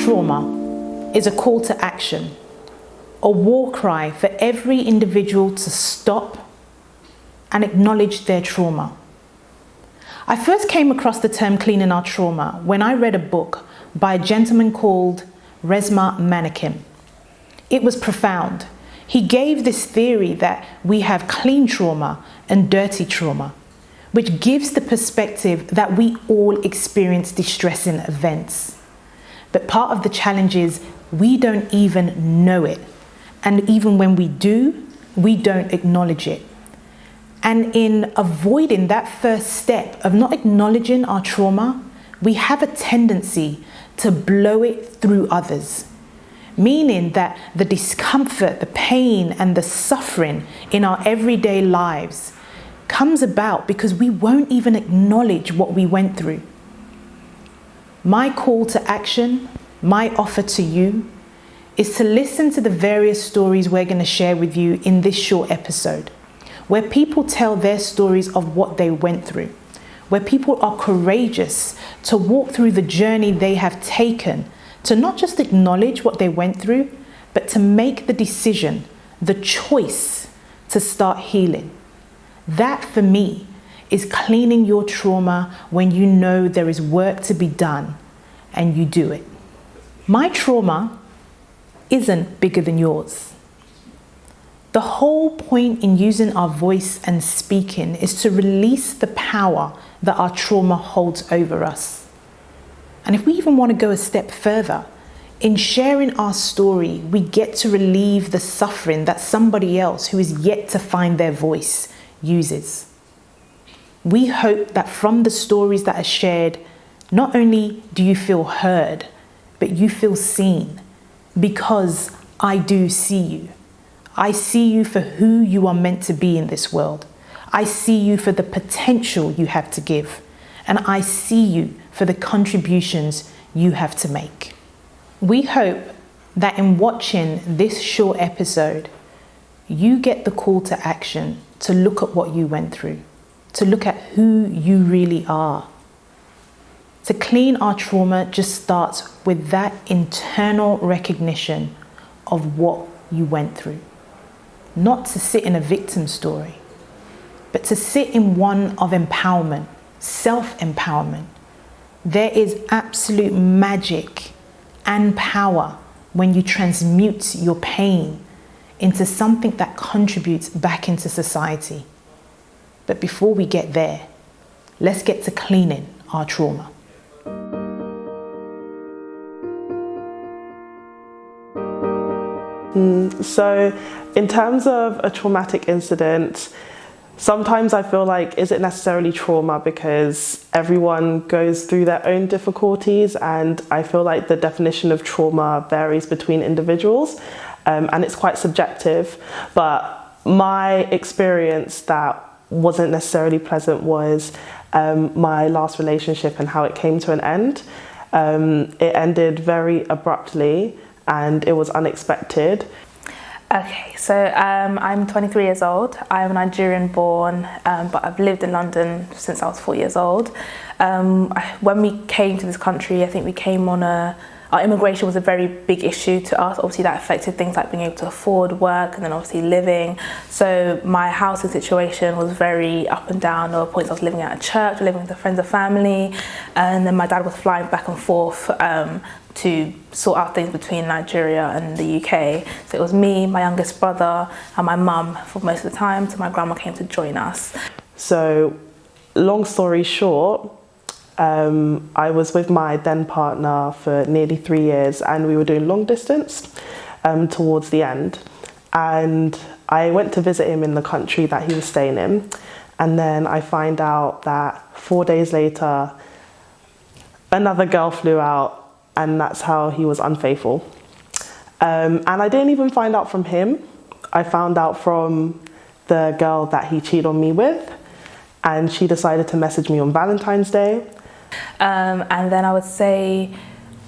trauma is a call to action, a war cry for every individual to stop and acknowledge their trauma. I first came across the term cleaning our trauma when I read a book by a gentleman called Resmaa Menakem. It was profound. He gave this theory that we have clean trauma and dirty trauma, which gives the perspective that we all experience distressing events. But part of the challenge is we don't even know it. And even when we do, we don't acknowledge it. And in avoiding that first step of not acknowledging our trauma, we have a tendency to blow it through others. Meaning that the discomfort, the pain, and the suffering in our everyday lives comes about because we won't even acknowledge what we went through. My call to action, my offer to you, is to listen to the various stories we're going to share with you in this short episode, where people tell their stories of what they went through, where people are courageous to walk through the journey they have taken, to not just acknowledge what they went through, but to make the decision, the choice to start healing. That for me is cleaning your trauma when you know there is work to be done and you do it. My trauma isn't bigger than yours. The whole point in using our voice and speaking is to release the power that our trauma holds over us. And if we even want to go a step further, in sharing our story, we get to relieve the suffering that somebody else who is yet to find their voice uses. We hope that from the stories that are shared, not only do you feel heard, but you feel seen, because I do see you. I see you for who you are meant to be in this world. I see you for the potential you have to give, and I see you for the contributions you have to make. We hope that in watching this short episode, you get the call to action to look at what you went through, to look at who you really are. To clean our trauma just starts with that internal recognition of what you went through. Not to sit in a victim story, but to sit in one of empowerment, self-empowerment. There is absolute magic and power when you transmute your pain into something that contributes back into society. But before we get there, let's get to cleaning our trauma. So in terms of a traumatic incident, sometimes I feel like, is it necessarily trauma? Because everyone goes through their own difficulties, and I feel like the definition of trauma varies between individuals, and it's quite subjective. But my experience that wasn't necessarily pleasant was my last relationship and how it came to an end. It ended very abruptly and it was unexpected. Okay, so I'm 23 years old. I'm Nigerian born, but I've lived in London since I was 4 years old. When we came to this country, I think we came on our immigration was a very big issue to us. Obviously that affected things like being able to afford work and then obviously living. So my housing situation was very up and down. There were points I was living at a church, living with friends and family, and then my dad was flying back and forth to sort out things between Nigeria and the UK. So it was me, my youngest brother, and my mum for most of the time, so my grandma came to join us. So long story short, I was with my then partner for nearly 3 years, and we were doing long distance towards the end. And I went to visit him in the country that he was staying in. And then I find out that 4 days later, another girl flew out, and that's how he was unfaithful. And I didn't even find out from him. I found out from the girl that he cheated on me with, and she decided to message me on Valentine's Day. And then I would say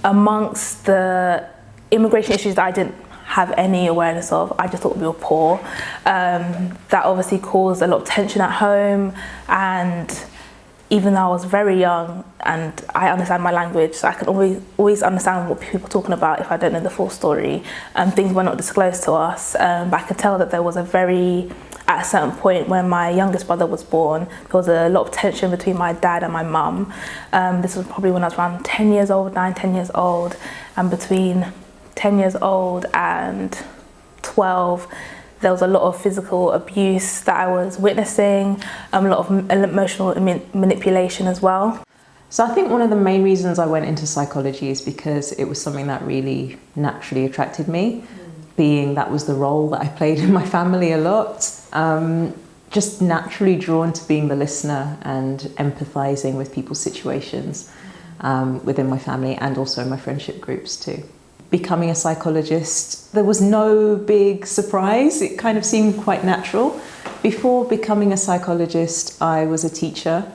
amongst the immigration issues that I didn't have any awareness of, I just thought we were poor. That obviously caused a lot of tension at home, and even though I was very young and I understand my language, so I can always understand what people are talking about if I don't know the full story. Things were not disclosed to us, but I could tell that there was at a certain point when my youngest brother was born, there was a lot of tension between my dad and my mum. This was probably when I was around 10 years old, 10 years old, and between 10 years old and 12, there was a lot of physical abuse that I was witnessing, a lot of emotional manipulation as well. So I think one of the main reasons I went into psychology is because it was something that really naturally attracted me, being that was the role that I played in my family a lot. Just naturally drawn to being the listener and empathizing with people's situations within my family and also my friendship groups too. Becoming a psychologist, there was no big surprise. It kind of seemed quite natural. Before becoming a psychologist, I was a teacher.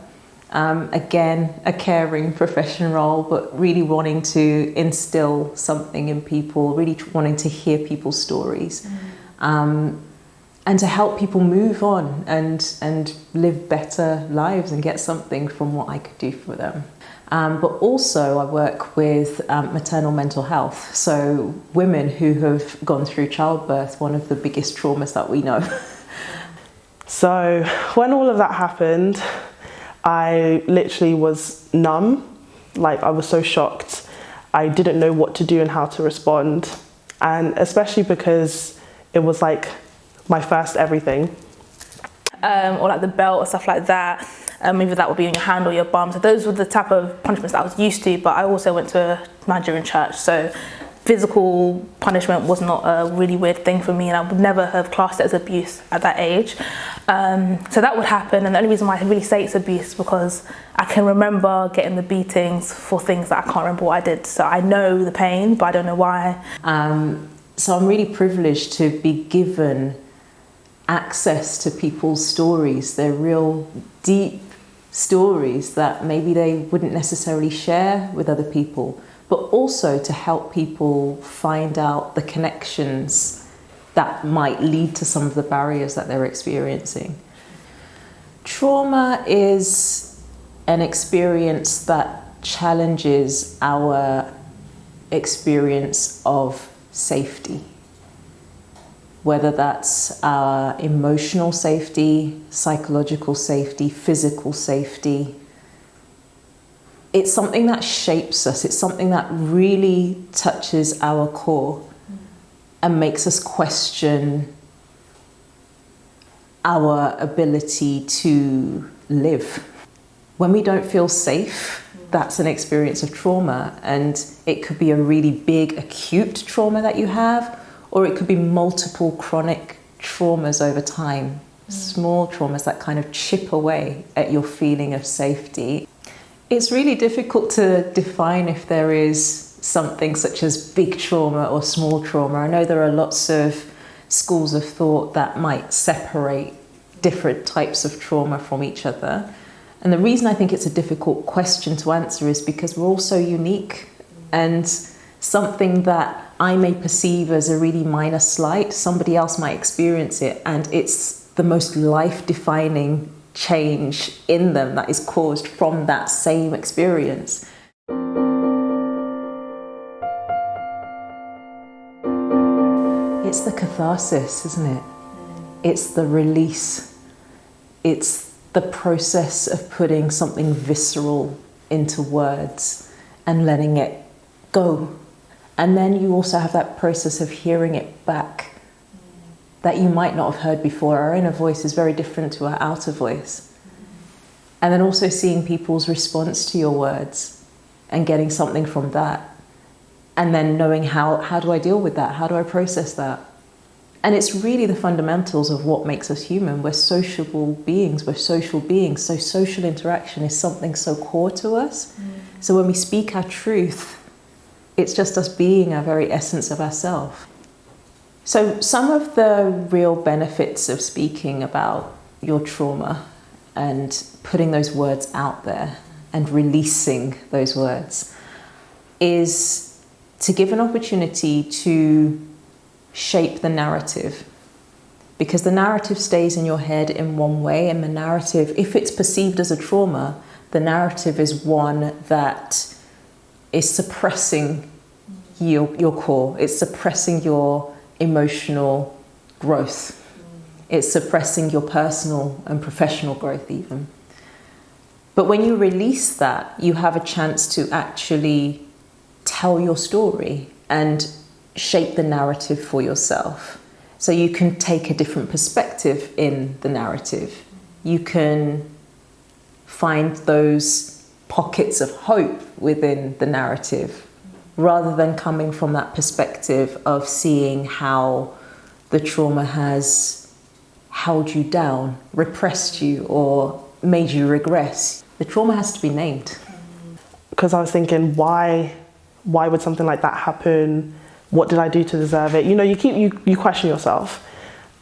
Again, a caring profession role, but really wanting to instill something in people, really wanting to hear people's stories, and to help people move on and live better lives and get something from what I could do for them. But also I work with maternal mental health, so women who have gone through childbirth, one of the biggest traumas that we know. So when all of that happened, I literally was numb. Like, I was so shocked. I didn't know what to do and how to respond. And especially because it was like my first everything. Or like the belt or stuff like that. Either that would be on your hand or your bum. So those were the type of punishments that I was used to, but I also went to a Nigerian church, so physical punishment was not a really weird thing for me, and I would never have classed it as abuse at that age. So that would happen, and the only reason why I really say it's abuse is because I can remember getting the beatings for things that I can't remember what I did. So I know the pain, but I don't know why. So I'm really privileged to be given access to people's stories, their real deep stories that maybe they wouldn't necessarily share with other people, but also to help people find out the connections that might lead to some of the barriers that they're experiencing. Trauma is an experience that challenges our experience of safety, whether that's our emotional safety, psychological safety, physical safety. It's something that shapes us. It's something that really touches our core and makes us question our ability to live. When we don't feel safe, that's an experience of trauma, and it could be a really big acute trauma that you have, or it could be multiple chronic traumas over time, small traumas that kind of chip away at your feeling of safety. It's really difficult to define if there is something such as big trauma or small trauma. I know there are lots of schools of thought that might separate different types of trauma from each other. And the reason I think it's a difficult question to answer is because we're all so unique, and something that I may perceive as a really minor slight, somebody else might experience it, and it's the most life-defining change in them that is caused from that same experience. It's the catharsis, isn't it? It's the release. It's the process of putting something visceral into words and letting it go. And then you also have that process of hearing it back that you might not have heard before. Our inner voice is very different to our outer voice. And then also seeing people's response to your words and getting something from that. And then knowing how do I deal with that? How do I process that? And it's really the fundamentals of what makes us human. We're sociable beings. So social interaction is something so core to us. So when we speak our truth, it's just us being our very essence of ourselves. So some of the real benefits of speaking about your trauma and putting those words out there and releasing those words is to give an opportunity to shape the narrative. Because the narrative stays in your head in one way, and the narrative, if it's perceived as a trauma, the narrative is one that is suppressing your core. It's suppressing your emotional growth. It's suppressing your personal and professional growth even. But when you release that, you have a chance to actually tell your story and shape the narrative for yourself. So you can take a different perspective in the narrative. You can find those pockets of hope within the narrative, rather than coming from that perspective of seeing how the trauma has held you down, repressed you, or made you regress. The trauma has to be named. Because I was thinking, why would something like that happen? What did I do to deserve it? You know, you question yourself.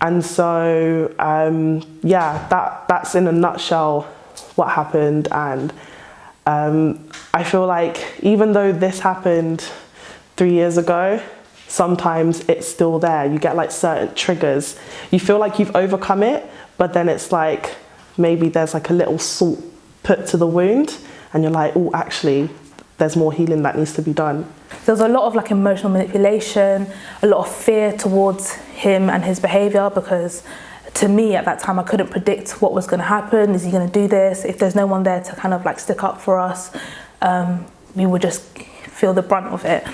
And so, that's in a nutshell what happened. And I feel like even though this happened 3 years ago, sometimes it's still there. You get like certain triggers. You feel like you've overcome it, but then it's like maybe there's like a little salt put to the wound, and you're like, oh, actually, there's more healing that needs to be done. There was a lot of like emotional manipulation, a lot of fear towards him and his behaviour, because to me at that time I couldn't predict what was going to happen. Is he going to do this? If there's no one there to kind of like stick up for us, we would just feel the brunt of it.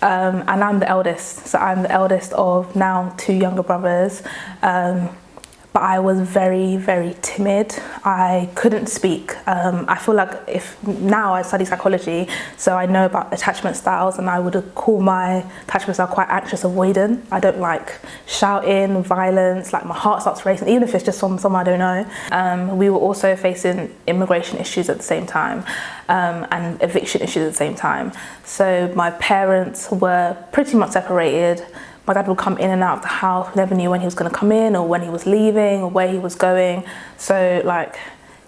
And I'm the eldest, so I'm the eldest of now 2 younger brothers. But I was very, very timid. I couldn't speak. I feel like now I study psychology, so I know about attachment styles, and I would call my attachment style quite anxious avoidant. I don't like shouting, violence, like my heart starts racing, even if it's just from someone I don't know. We were also facing immigration issues at the same time, and eviction issues at the same time. So my parents were pretty much separated. My dad would come in and out of the house, never knew when he was going to come in or when he was leaving or where he was going. So like,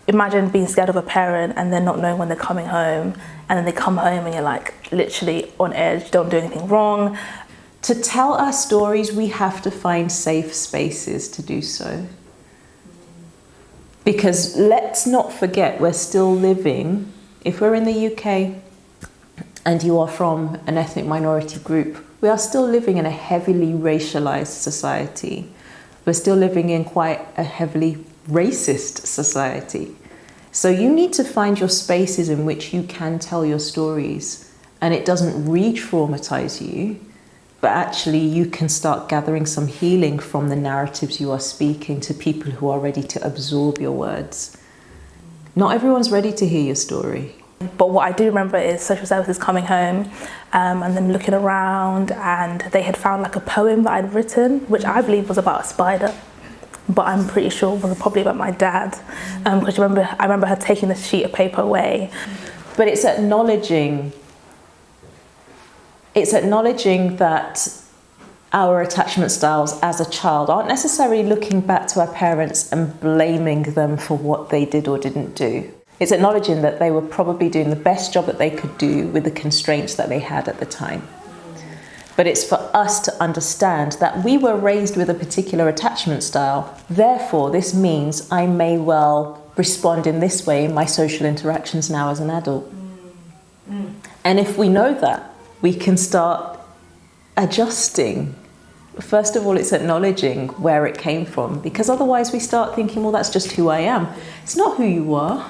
imagine being scared of a parent and then not knowing when they're coming home, and then they come home and you're like literally on edge, don't do anything wrong. To tell our stories, we have to find safe spaces to do so. Because let's not forget, we're still living, if we're in the UK and you are from an ethnic minority group, we are still living in a heavily racialized society. We're still living in quite a heavily racist society. So you need to find your spaces in which you can tell your stories, and it doesn't re-traumatize you, but actually you can start gathering some healing from the narratives you are speaking to people who are ready to absorb your words. Not everyone's ready to hear your story. But what I do remember is social services coming home and then looking around, and they had found like a poem that I'd written, which I believe was about a spider, but I'm pretty sure it was probably about my dad, because I remember her taking the sheet of paper away. But it's acknowledging that our attachment styles as a child aren't necessarily looking back to our parents and blaming them for what they did or didn't do. It's acknowledging that they were probably doing the best job that they could do with the constraints that they had at the time. But it's for us to understand that we were raised with a particular attachment style. Therefore, this means I may well respond in this way in my social interactions now as an adult. And if we know that, we can start adjusting. First of all, it's acknowledging where it came from, because otherwise we start thinking, well, that's just who I am. It's not who you are.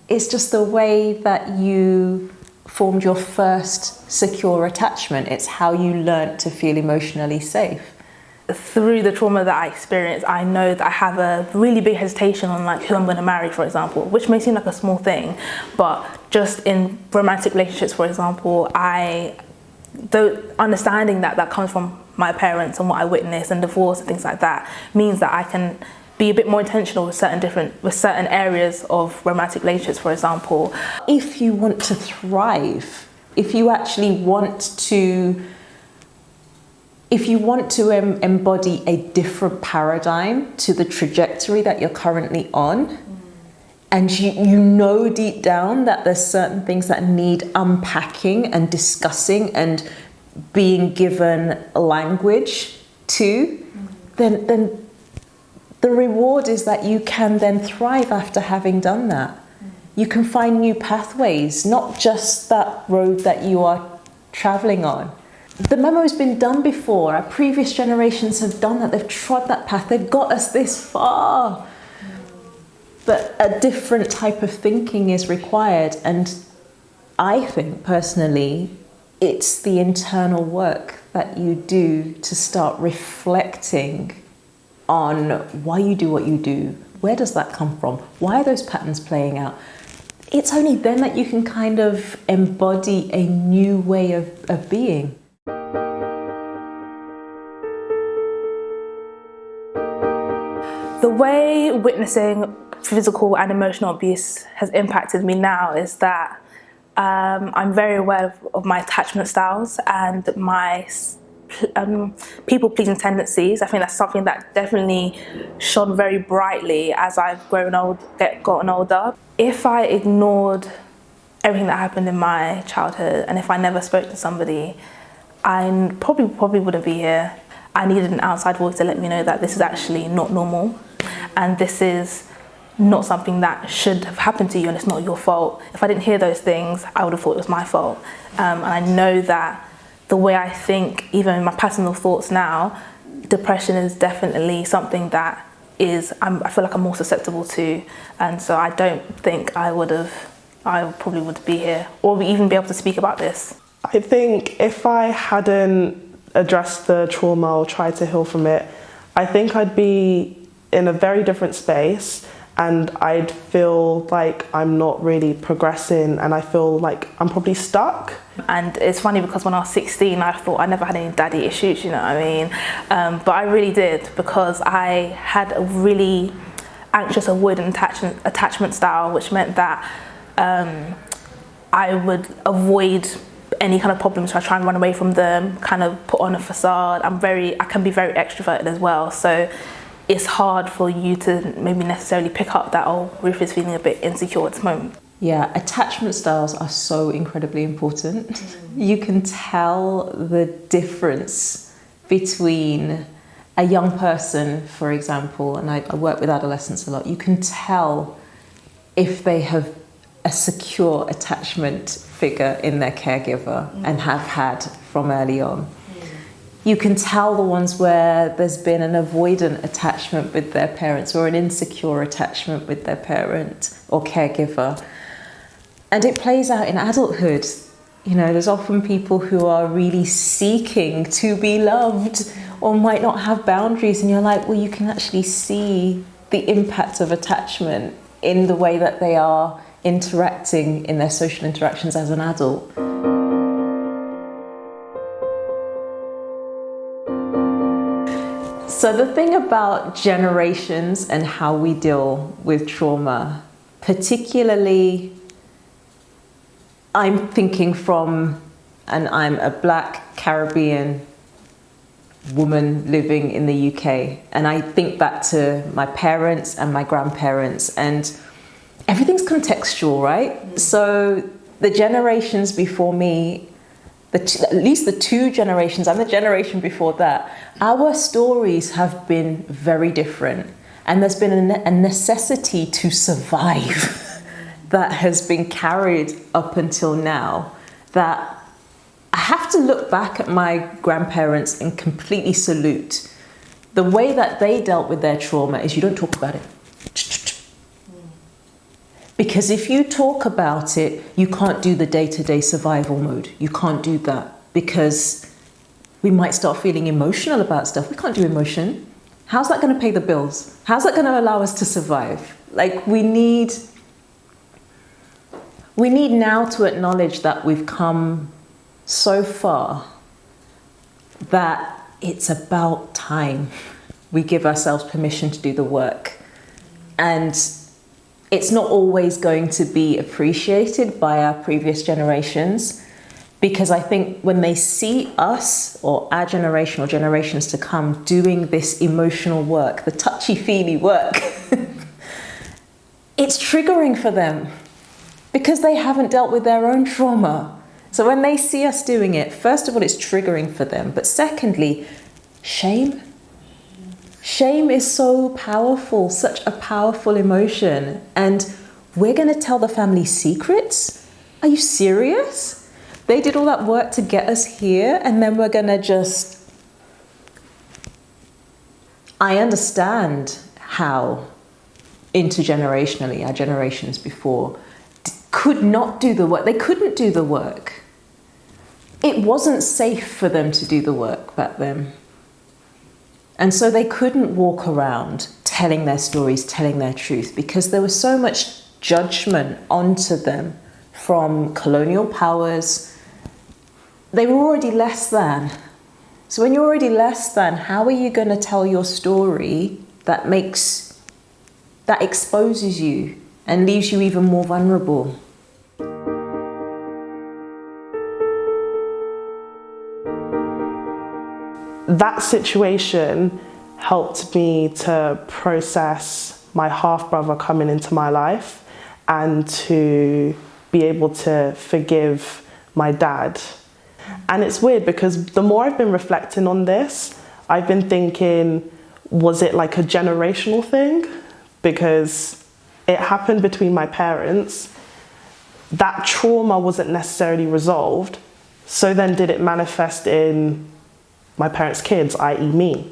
It's just the way that you formed your first secure attachment. It's how you learnt to feel emotionally safe. Through the trauma that I experienced, I know that I have a really big hesitation on like who I'm going to marry, for example, which may seem like a small thing, but just in romantic relationships, for example, understanding that comes from my parents and what I witnessed and divorce and things like that means that I can be a bit more intentional with certain areas of romantic relationships, for example. If you want to thrive, if you actually want to embody a different paradigm to the trajectory that you're currently on, and you know deep down that there's certain things that need unpacking and discussing and being given language to, then the reward is that you can then thrive after having done that. You can find new pathways, not just that road that you are traveling on. The memo's been done before. Our previous generations have done that. They've trod that path. They've got us this far. But a different type of thinking is required. And I think, personally, it's the internal work that you do to start reflecting on why you do what you do. Where does that come from? Why are those patterns playing out? It's only then that you can kind of embody a new way of being. The way witnessing physical and emotional abuse has impacted me now is that I'm very aware of my attachment styles and my people-pleasing tendencies. I think that's something that definitely shone very brightly as I've gotten older. If I ignored everything that happened in my childhood, and if I never spoke to somebody, I probably wouldn't be here. I needed an outside voice to let me know that this is actually not normal, and this is not something that should have happened to you, and it's not your fault. If I didn't hear those things, I would have thought it was my fault. And I know that the way I think, even in my personal thoughts now, depression is definitely something that I feel like I'm more susceptible to, and so I don't think I probably would be here or even be able to speak about this. I think if I hadn't addressed the trauma or tried to heal from it, I think I'd be in a very different space, and I'd feel like I'm not really progressing, and I feel like I'm probably stuck. And it's funny because when I was 16, I thought I never had any daddy issues, you know what I mean? But I really did, because I had a really anxious avoidant attachment style, which meant that I would avoid any kind of problems, so I try and run away from them, kind of put on a facade. I can be very extroverted as well, so it's hard for you to maybe necessarily pick up that, oh, Ruth is feeling a bit insecure at this moment. Yeah, attachment styles are so incredibly important. You can tell the difference between a young person, for example, and I work with adolescents a lot, you can tell if they have a secure attachment figure in their caregiver and have had from early on. You can tell the ones where there's been an avoidant attachment with their parents or an insecure attachment with their parent or caregiver. And it plays out in adulthood. You know, there's often people who are really seeking to be loved or might not have boundaries, and you're like, well, you can actually see the impact of attachment in the way that they are interacting in their social interactions as an adult. So the thing about generations and how we deal with trauma, particularly, I'm thinking from, and I'm a Black Caribbean woman living in the UK, and I think back to my parents and my grandparents, and everything's contextual, right? So the generations before me, at least the two generations and the generation before that, our stories have been very different, and there's been a necessity to survive that has been carried up until now, that I have to look back at my grandparents and completely salute. The way that they dealt with their trauma is you don't talk about it. Because if you talk about it, you can't do the day-to-day survival mode. You can't do that, because we might start feeling emotional about stuff. We can't do emotion. How's that going to pay the bills? How's that going to allow us to survive? Like, we need now to acknowledge that we've come so far that it's about time we give ourselves permission to do the work. And it's not always going to be appreciated by our previous generations, because I think when they see us or our generation or generations to come doing this emotional work, the touchy-feely work, it's triggering for them because they haven't dealt with their own trauma. So when they see us doing it, first of all, it's triggering for them. But secondly, shame. Shame is so powerful, such a powerful emotion. And We're going to tell the family secrets? Are you serious? They did all that work to get us here, and then we're going to just... I understand how intergenerationally, our generations before, could not do the work. They couldn't do the work. It wasn't safe for them to do the work back then. And so they couldn't walk around telling their stories, telling their truth, because there was so much judgment onto them from colonial powers. They were already less than. So when you're already less than, how are you going to tell your story that exposes you and leaves you even more vulnerable? That situation helped me to process my half-brother coming into my life and to be able to forgive my dad. And it's weird because the more I've been reflecting on this, I've been thinking, was it like a generational thing? Because it happened between my parents. That trauma wasn't necessarily resolved. So then did it manifest in my parents' kids, i.e. me?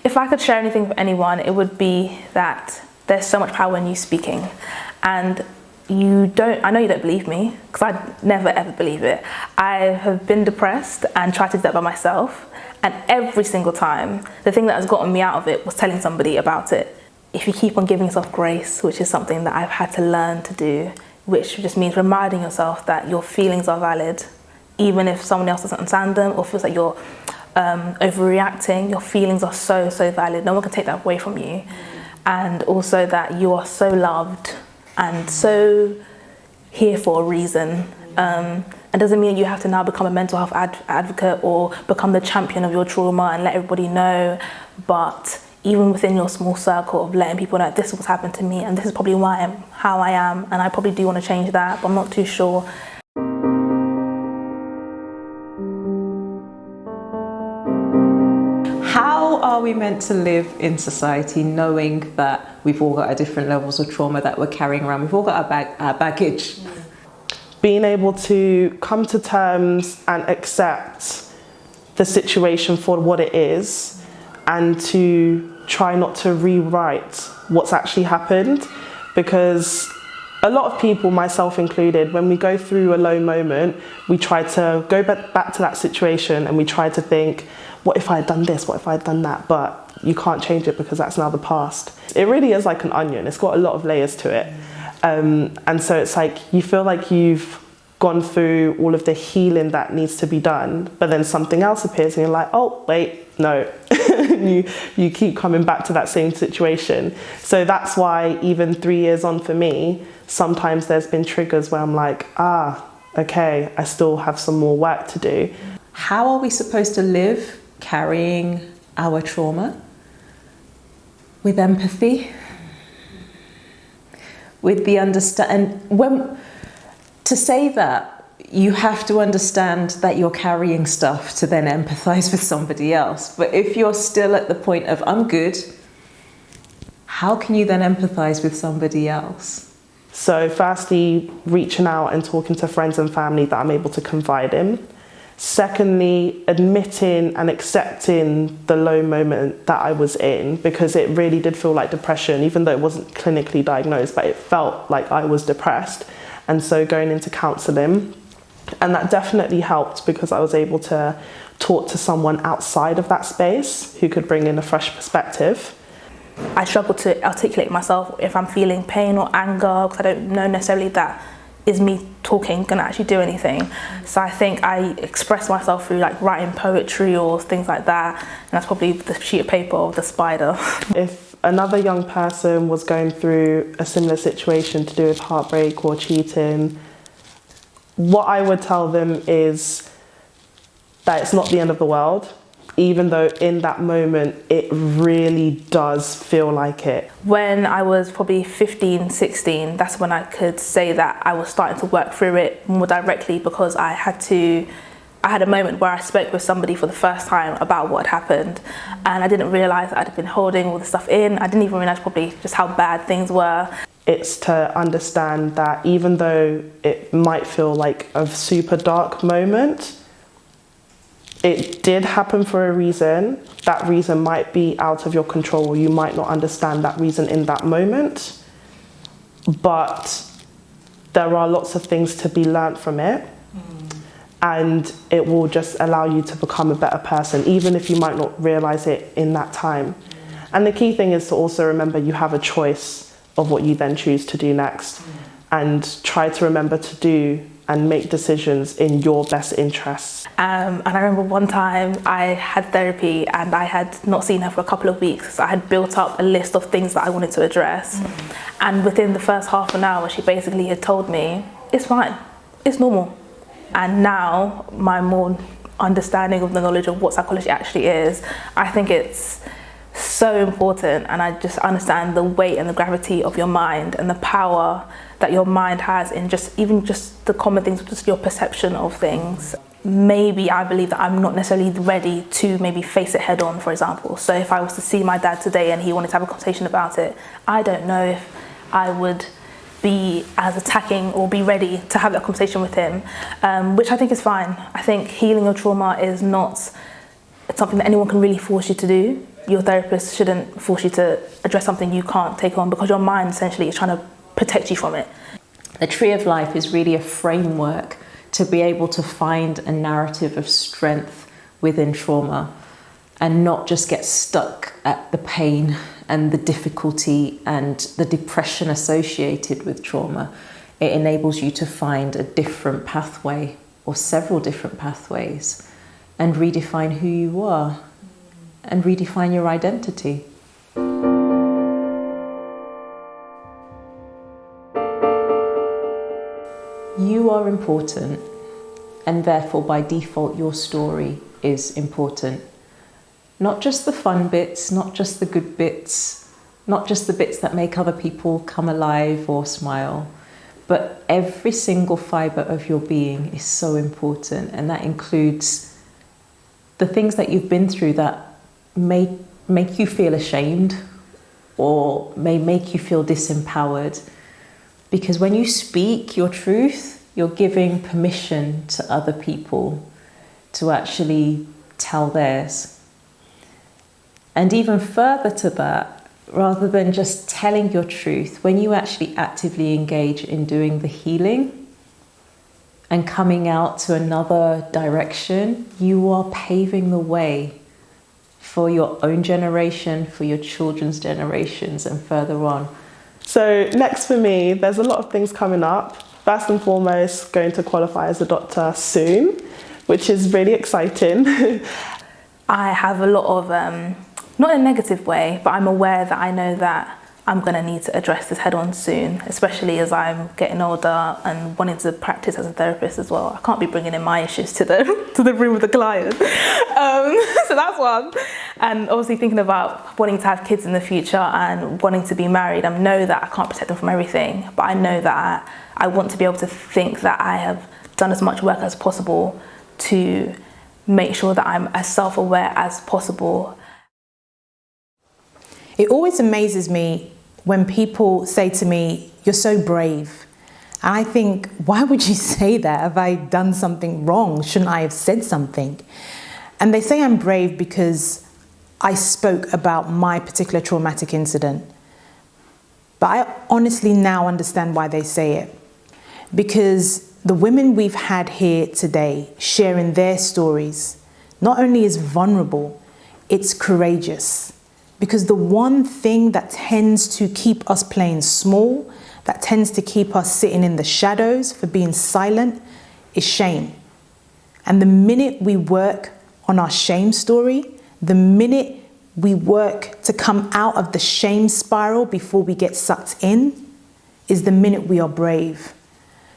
If I could share anything with anyone, it would be that there's so much power in you speaking. And I know you don't believe me, because I'd never ever believe it. I have been depressed and tried to do that by myself. And every single time, the thing that has gotten me out of it was telling somebody about it. If you keep on giving yourself grace, which is something that I've had to learn to do, which just means reminding yourself that your feelings are valid, even if someone else doesn't understand them or feels like you're overreacting, your feelings are so, so valid. No one can take that away from you. And also that you are so loved and so here for a reason. It doesn't mean you have to now become a mental health advocate or become the champion of your trauma and let everybody know. But even within your small circle of letting people know this is what's happened to me and this is probably why I'm how I am, and I probably do want to change that, but I'm not too sure. How are we meant to live in society knowing that we've all got our different levels of trauma that we're carrying around? We've all got our baggage. Being able to come to terms and accept the situation for what it is and to try not to rewrite what's actually happened, because a lot of people, myself included, when we go through a low moment, we try to go back to that situation and we try to think, what if I had done this? What if I had done that? But you can't change it because that's now the past. It really is like an onion. It's got a lot of layers to it. And so it's like you feel like you've gone through all of the healing that needs to be done, but then something else appears and you're like, oh, wait, no. you keep coming back to that same situation. So that's why even 3 years on for me, sometimes there's been triggers where I'm like, okay, I still have some more work to do. How are we supposed to live carrying our trauma? With empathy, with the understand. To say that, you have to understand that you're carrying stuff to then empathize with somebody else. But if you're still at the point of I'm good, how can you then empathize with somebody else? So firstly, reaching out and talking to friends and family that I'm able to confide in. Secondly, admitting and accepting the low moment that I was in, because it really did feel like depression, even though it wasn't clinically diagnosed, but it felt like I was depressed. And so going into counselling, and that definitely helped because I was able to talk to someone outside of that space who could bring in a fresh perspective. I struggle to articulate myself if I'm feeling pain or anger, because I don't know necessarily that is me talking going to actually do anything. So I think I express myself through like writing poetry or things like that, and that's probably the sheet of paper or the spider. If another young person was going through a similar situation to do with heartbreak or cheating, what I would tell them is that it's not the end of the world, even though in that moment it really does feel like it. When I was probably 15, 16, that's when I could say that I was starting to work through it more directly, because I had a moment where I spoke with somebody for the first time about what had happened, and I didn't realise I'd been holding all the stuff in. I didn't even realise probably just how bad things were. It's to understand that even though it might feel like a super dark moment, it did happen for a reason. That reason might be out of your control, or you might not understand that reason in that moment. But there are lots of things to be learnt from it. And it will just allow you to become a better person, even if you might not realise it in that time. And the key thing is to also remember you have a choice of what you then choose to do next, and try to remember to do and make decisions in your best interests. And I remember one time I had therapy and I had not seen her for a couple of weeks. So I had built up a list of things that I wanted to address. And within the first half an hour, she basically had told me, it's fine, it's normal. And now my more understanding of the knowledge of what psychology actually is, I think it's so important, and I just understand the weight and the gravity of your mind and the power that your mind has in even just the common things, just your perception of things. Maybe I believe that I'm not necessarily ready to maybe face it head on, for example. So if I was to see my dad today and he wanted to have a conversation about it, I don't know if I would be as attacking or be ready to have that conversation with him, which I think is fine. I think healing your trauma is not something that anyone can really force you to do. Your therapist shouldn't force you to address something you can't take on, because your mind essentially is trying to protect you from it. The Tree of Life is really a framework to be able to find a narrative of strength within trauma and not just get stuck at the pain and the difficulty and the depression associated with trauma. It enables you to find a different pathway, or several different pathways, and redefine who you are and redefine your identity. You are important, and therefore by default your story is important. Not just the fun bits, not just the good bits, not just the bits that make other people come alive or smile, but every single fibre of your being is so important, and that includes the things that you've been through that may make you feel ashamed or may make you feel disempowered. Because when you speak your truth, you're giving permission to other people to actually tell theirs. And even further to that, rather than just telling your truth, when you actually actively engage in doing the healing and coming out to another direction, you are paving the way for your own generation, for your children's generations, and further on. So next for me, there's a lot of things coming up. First and foremost, going to qualify as a doctor soon, which is really exciting. I have a lot of, not in a negative way, but I'm aware that I know that I'm going to need to address this head on soon, especially as I'm getting older and wanting to practice as a therapist as well. I can't be bringing in my issues to the room with the client. So that's one. And obviously thinking about wanting to have kids in the future and wanting to be married. I know that I can't protect them from everything, but I know that I want to be able to think that I have done as much work as possible to make sure that I'm as self-aware as possible. It always amazes me when people say to me, "You're so brave." And I think, why would you say that? Have I done something wrong? Shouldn't I have said something? And they say I'm brave because I spoke about my particular traumatic incident. But I honestly now understand why they say it. Because the women we've had here today sharing their stories not only is vulnerable, it's courageous. Because the one thing that tends to keep us playing small, that tends to keep us sitting in the shadows for being silent, is shame. And the minute we work on our shame story, the minute we work to come out of the shame spiral before we get sucked in, is the minute we are brave.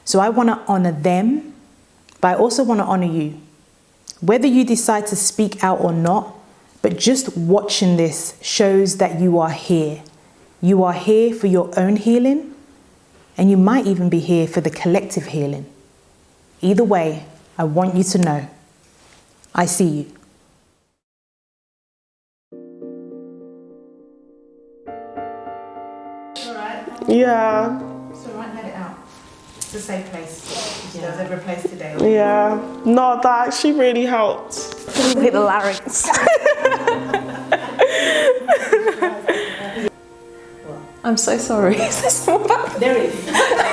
So I want to honor them, but I also want to honor you. Whether you decide to speak out or not, but just watching this shows that you are here. You are here for your own healing, and you might even be here for the collective healing. Either way, I want you to know, I see you. Yeah. So right, let it out. It's a safe place. She does every place today. Yeah. No, that actually really helped. Hit the larynx. I'm so sorry. Is there more back? There is.